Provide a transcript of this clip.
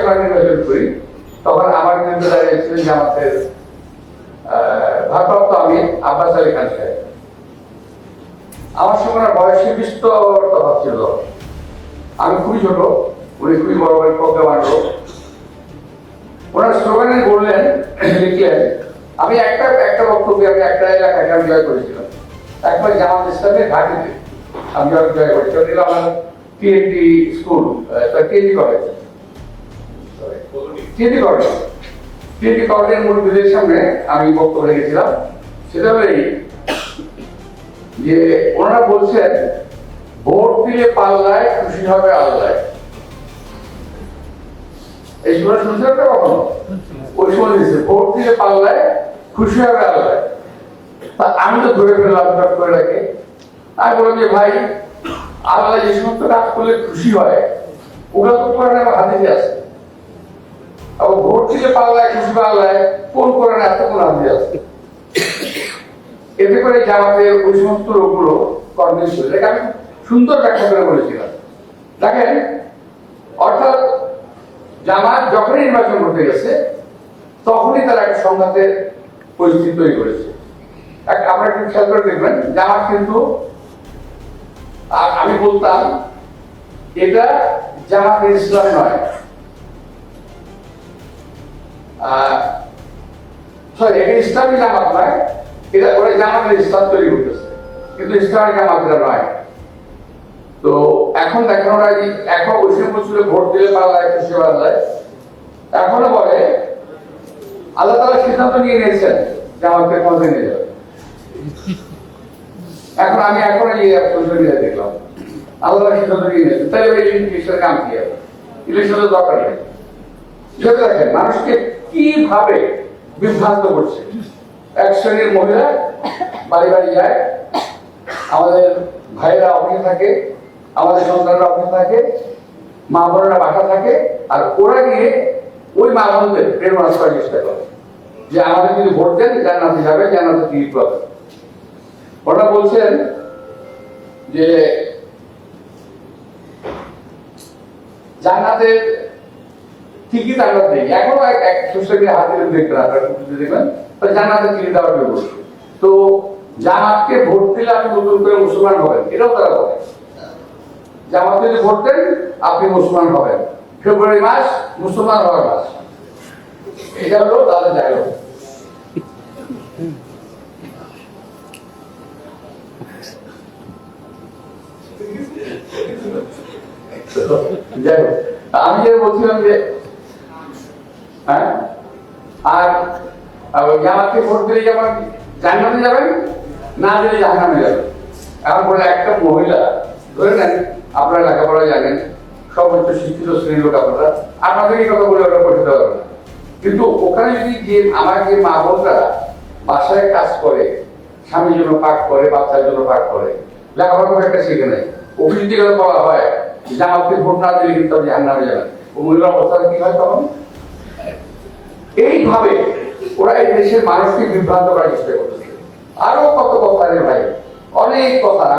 আমরা নির্বাচন করি, তখন আমার বিরুদ্ধে দাঁড়িয়েছিলেন জামাতের ভারপ্রাপ্ত আমির আব্বাস আলী খান সাহেব। আমার সঙ্গে বয়সে বিস্তর তফাৎ ছিল, আমি খুবই ছোট, উনি খুবই বড় বড় প্রজ্ঞাবান লোক। ওনার স্লোগানে বললেন, লিখলেন, আমি একটা বক্তব্যে আমি একটা এলাকাকে আমি জয় করেছিলাম, একবার জামাত ইসলামের ঘাটিতে আমি জয় করেছিলাম। এটা আমার TNT school, TNT college, TNT college, TNT কলেজের মুরব্বীদের সামনে আমি বক্তব্য রেখেছিলাম। সেটা হলেই যে ওনারা বলছেন, ভোট দিলে পাল্লায় খুশি হবে আল্লাহ। এই সময় শুনছেন না কখনো? ওই সময় দিচ্ছে ভোট দিলে পাল্লায় খুশি হবে আল্লাহ। তা আমি তো ধরে ফেললাম করে রাখে। আমি বললাম যে ভাই, আল্লাহ যে সমস্ত কাজ করলে খুশি হয় ওগুলো তো কোরআনে আমার হাদিসে আছে। আবার ভোট দিলে পাল্লায় খুশি হবে আল্লাহ, কোন কোরআনে এত কোন হাদিস আছে? এতে করে জামাতের ওই সমস্ত লোকগুলো কনভিন্স হয়ে যায়। আমি সুন্দর ব্যাখ্যা করে বলেছিলাম, দেখেন, অর্থাৎ জামাত যখনই নির্বাচন করতে গেছে তখনই তারা একটা সংঘাতের পরিস্থিতি তৈরি করেছে। আপনারা একটু খেয়াল করে দেখবেন, জামাত কিন্তু, আমি বলতাম এটা জামাতের ইসলাম নয়, সরি, এটা ইসলামী জামাত নয়, এটা ওরা জামাতের ইসলাম তৈরি করতেছে, কিন্তু ইসলামী জামাতরা নয়। তো এখন দেখেন, ওরা এখন ওই সময় বলছিল ভোট দিলে পাল্লায় খুশি হবে আল্লাহ, এখনো বলে আল্লাহ তাআলা সিদ্ধান্ত নিয়ে নিয়েছেন জামাতকে কোথায় নিয়ে যাবে। এখন আমি সোশ্যাল মিডিয়া দেখলাম আল্লাহ সিদ্ধান্ত নিয়ে নিয়েছেন, তাহলে এই ইলেকশনের কাম কি হবে? ইলেকশনের দরকার নেই। সেটা দেখেন মানুষকে কিভাবে বিভ্রান্ত করছে। এক শ্রেণীর মহিলা বাড়ি বাড়ি যায়, আমাদের ভাইরা অফিসে থাকে, আমাদের সন্তানরা অফিসে থাকে, মা বোনেরা বাসা থাকে, আর ওরা গিয়ে ওই মা বোনদের প্রেরণা করার চেষ্টা করে যে আমাদের যদি ভোট দেন জান্নাতে যাবে, জান্নাতে টিকিট পাবে। ওরা বলছেন যে জান্নাতের টিকিট আমরা দিই, এখনো এক সোশ্যাল মিডিয়া হাতে দেখবেন, আপনারা দেখবেন জান্নাতের টিকিট দেওয়ার ব্যবস্থা। তো জামাতকে ভোট দিলে আপনি নতুন করে মুসলমান হবেন, এটাও তারা বলে। জামাত যদি ভোট দেন আপনি মুসলমান হবেন, ফেব্রুয়ারি মাস মুসলমান হওয়ার মাস, এটা হলো তাদের ডায়লগ। যাই হোক, আমি যে বলছিলাম যে হ্যাঁ, আর জামাতকে ভোট দিলে যেমন জান্নাতে যাবেন, না দিলে জাহান্নামে যাবেন। এখন বলে একটা মহিলা, ধরে নেন আপনারা লেখাপড়া জানেন, সর্বোচ্চ শিক্ষিত শ্রেণীর লোক, আপনাদের এই কথা বলে ওটা পড়তে পারবে না, কিন্তু ওখানে যদি যে আমার যে মা বোনরা বাসায় কাজ করে, স্বামীর জন্য পাক করে, বাচ্চার জন্য পাক করে, লেখাপড়া করে একটা শিখে নেয়, অফিস থেকে বলা হয় জামাতকে ভোট না দিলে কিন্তু জাহান্নামে যাবেন, ও মহিলার অবস্থা কি হয় তখন? এইভাবে ওরা এই দেশের মানুষকে বিভ্রান্ত করার চেষ্টা করতেছে। আরো কত কথা রে ভাই, অনেক কথা।